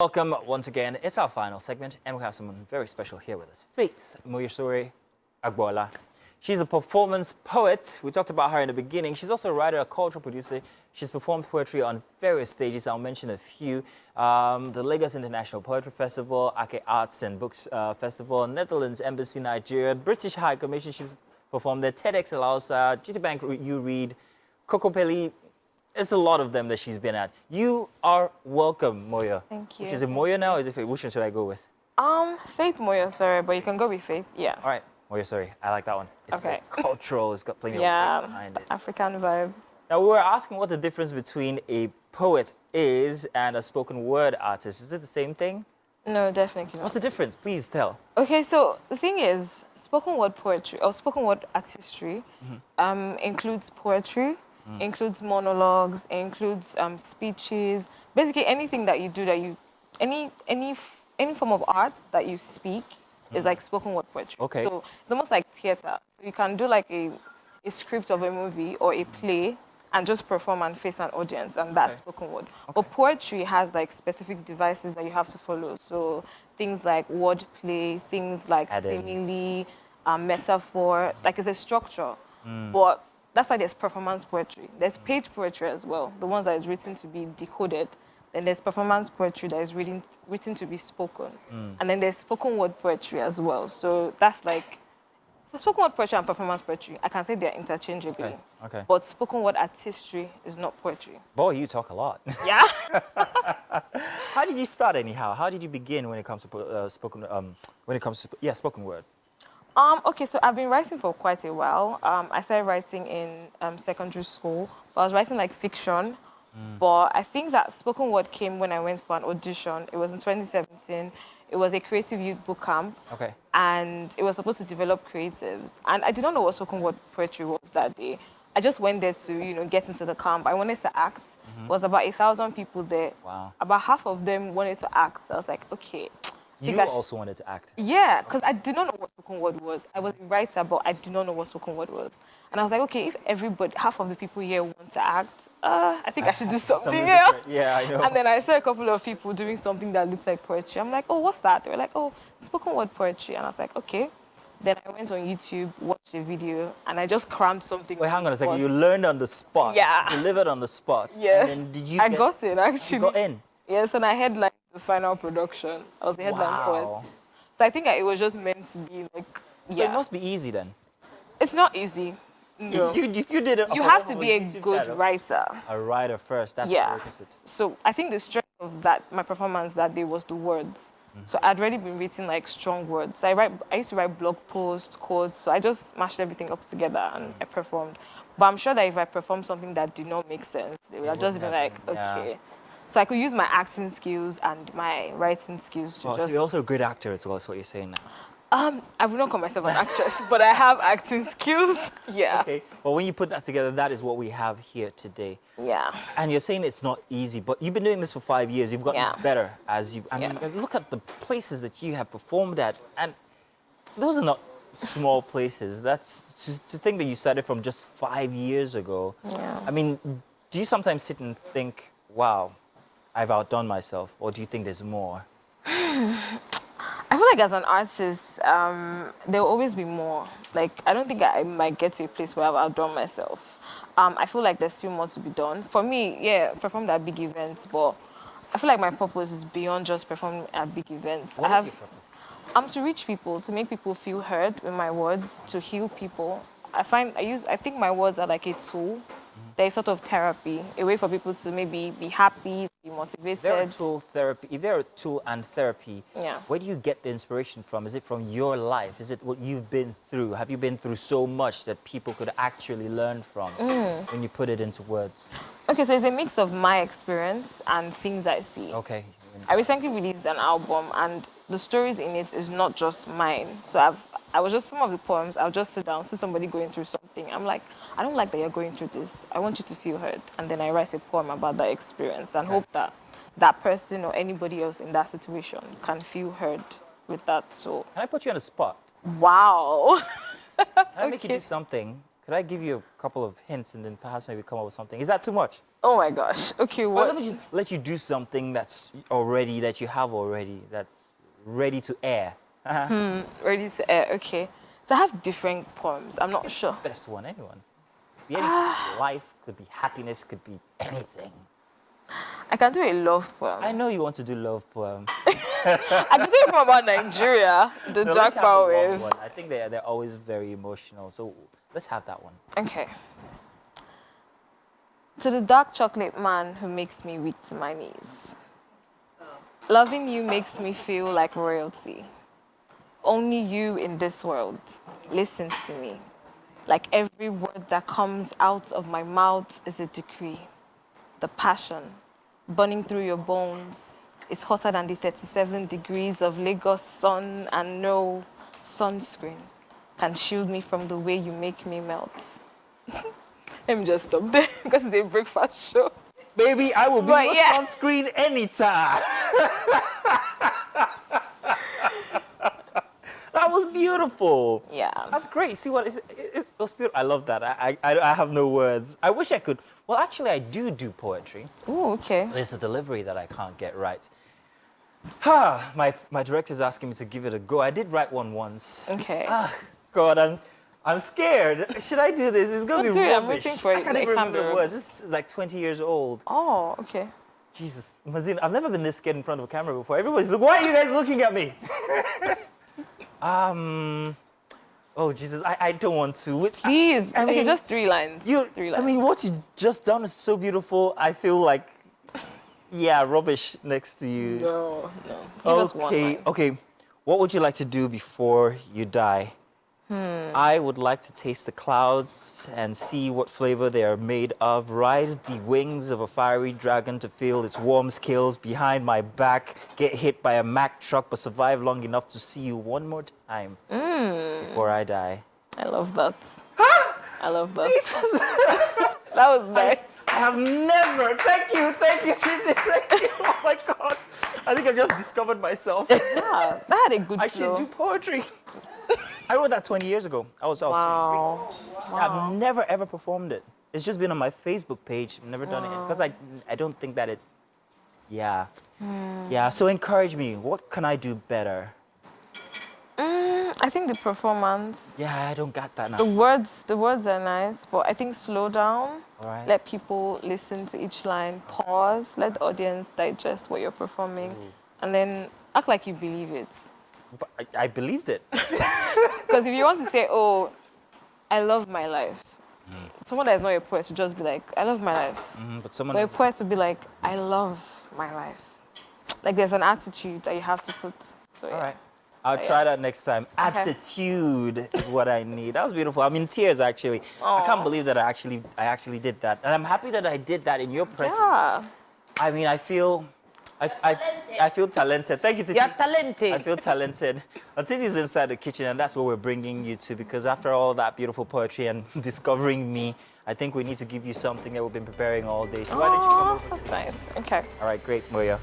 Welcome once again. It's our final segment, and we have someone very special here with us, Faith Moyosore Agboola. She's a performance poet. We talked about her in the beginning. She's also a writer, a cultural producer. She's performed poetry on various stages. I'll mention a few. The Lagos International Poetry Festival, Ake Arts and Books Festival, Netherlands Embassy, Nigeria, British High Commission. She's performed there, TEDx Alausa, GT Bank You Read, Kokopeli. It's a lot of them that she's been at. You are welcome, Moyo. Thank you. Which is it Moyo now, or is it Faith? Which one should I go with? Faith Moyosore, but you can go with Faith, yeah. All right, Moyo, sorry. I like that one. It's Okay. very cultural. It's got plenty of weight behind it. African vibe. Now, we were asking what the difference between a poet is and a spoken word artist. Is it the same thing? No, definitely not. What's the difference? Please tell. Okay, so the thing is, spoken word poetry, or spoken word artistry, includes poetry, includes monologues, includes speeches, basically anything that you do any form of art that you speak is like spoken word poetry. Okay. So it's almost like theater. So you can do like a script of a movie or a play and just perform and face an audience, and that's spoken word. But poetry has like specific devices that you have to follow. So things like wordplay, things like simile, metaphor, like it's a structure. But that's why there's performance poetry. There's page poetry as well, the ones that is written to be decoded. Then there's performance poetry that is written to be spoken. And then there's spoken word poetry as well. So that's like, for spoken word poetry and performance poetry, I can say they're interchangeably. Okay. But spoken word artistry is not poetry. Boy, you talk a lot. Yeah? How did you start anyhow? How did you begin when it comes to spoken word? Okay, so I've been writing for quite a while. I started writing in secondary school. But I was writing like fiction. But I think that spoken word came when I went for an audition. It was in 2017. It was a creative youth boot camp. Okay. And it was supposed to develop creatives. And I did not know what spoken word poetry was that day. I just went there to, get into the camp. I wanted to act. There was about 1,000 people there. Wow. About half of them wanted to act. I was like, okay. You also wanted to act? Yeah, because I did not know what spoken word was. I was a writer, but I did not know what spoken word was. And I was like, okay, if half of the people here want to act, I think I should do something else. Yeah, I know. And then I saw a couple of people doing something that looked like poetry. I'm like, oh, what's that? They were like, oh, spoken word poetry. And I was like, okay. Then I went on YouTube, watched a video, and I just crammed something. Wait, hang on a second. You learned on the spot. Yeah. Delivered on the spot. Yes. And then did you I got it, actually. You got in? Yes, and I headlined the final production. I was the headline poet. So I think it was just meant to be like, So it must be easy then. It's not easy. No. If you did it, you have to be a good writer. A writer first. That's the opposite. So I think the strength of my performance that day was the words. So I'd already been written like strong words. I used to write blog posts, quotes. So I just mashed everything up together and I performed. But I'm sure that if I performed something that did not make sense, they would have just been like, okay. Yeah. So I could use my acting skills and my writing skills to So you're also a great actor as well, that's what you're saying now. I would not call myself an actress, but I have acting skills. Yeah. Okay. Well, when you put that together, that is what we have here today. Yeah. And you're saying it's not easy, but you've been doing this for 5 years. You've gotten better as you. I mean, look at the places that you have performed at, and those are not small places. That's to think that you started from just 5 years ago. Yeah. I mean, do you sometimes sit and think, wow, I've outdone myself, or do you think there's more? I feel like as an artist, there will always be more. Like, I don't think I might get to a place where I've outdone myself. I feel like there's still more to be done. For me, yeah, performed at big events, but I feel like my purpose is beyond just performing at big events. What is your purpose? To reach people, to make people feel heard with my words, to heal people. I think my words are like a tool. They're sort of therapy, a way for people to maybe be happy, be motivated. If they're a tool and therapy, where do you get the inspiration from? Is it from your life? Is it what you've been through? Have you been through so much that people could actually learn from when you put it into words? Okay, so it's a mix of my experience and things I see. Okay. I recently released an album, and the stories in it is not just mine. So some of the poems, I'll just sit down, see somebody going through something. I'm like, I don't like that you're going through this. I want you to feel heard. And then I write a poem about that experience and hope that that person or anybody else in that situation can feel heard with that. So can I put you on the spot? Wow. Can I make you do something? Could I give you a couple of hints and then perhaps maybe come up with something? Is that too much? Oh my gosh. Okay, Well, what? let me just let you do something that you have already, that's ready to air. Ready to air. Okay. So I have different poems. I'm not sure. Best one, anyone. Be anything. Life could be happiness, could be anything. I can do a love poem. I know you want to do love poem. I can tell you more about Nigeria, the No, Jack let's have a love wave. one. I think they're always very emotional. So let's have that one. Okay. To the dark chocolate man who makes me weak to my knees. Loving you makes me feel like royalty. Only you in this world listens to me. Like every word that comes out of my mouth is a decree. The passion burning through your bones is hotter than the 37 degrees of Lagos sun, and no sunscreen can shield me from the way you make me melt. Let me just stop there because it's a breakfast show. Baby, I will be But your yeah. sunscreen anytime. That was beautiful. Yeah. That's great. See what it was beautiful. I love that. I have no words. I wish I could. Well, actually, I do poetry. Ooh, okay. It's the delivery that I can't get right. My director's asking me to give it a go. I did write one once. Okay. God, I'm scared. Should I do this? It's gonna Don't be do it. I'm rubbish. waiting for I it. can't It even can't be remember the words. rubbish. It's like 20 years old. Oh, okay. Jesus, Mazin, I've never been this scared in front of a camera before. Everybody's like, why are you guys looking at me? Oh Jesus, I don't want to. Please. I Okay, mean, just 3 lines. 3 lines. I mean, what you just done is so beautiful. I feel like, yeah, rubbish next to you. No. Give us one line. Okay. What would you like to do before you die? I would like to taste the clouds and see what flavor they are made of. Ride the wings of a fiery dragon to feel its warm scales behind my back. Get hit by a Mack truck, but survive long enough to see you one more time before I die. I love that. I love that. Jesus. That was nice. I have never. Thank you, Cici. Thank you. Oh my God. I think I've just discovered myself. Yeah, that had a good I flow. should do poetry. I wrote that 20 years ago. I was Wow. I've never ever performed it. It's just been on my Facebook page. I've never done it because I don't think that it. Yeah. Yeah. So encourage me. What can I do better? I think the performance, Yeah, I don't got that now. the words are nice, but I think slow down. All right. Let people listen to each line. Pause. Let the audience digest what you're performing, and then act like you believe it. But I believed it. Because if you want to say, "Oh, I love my life," someone that is not a poet should just be like, "I love my life." But someone. But a poet would be like, "I love my life." Like there's an attitude that you have to put. So yeah. All right. I'll try that next time. Okay. Attitude is what I need. That was beautiful. I'm in tears actually. I can't believe that I actually did that, and I'm happy that I did that in your presence. Yeah. I mean, I feel talented. Thank you, Titi. You're talented. I feel talented. Titi's inside the kitchen, and that's what we're bringing you to. Because after all that beautiful poetry and discovering me, I think we need to give you something that we've been preparing all day. So why don't you come over? That's nice. Okay. All right, great, Moya.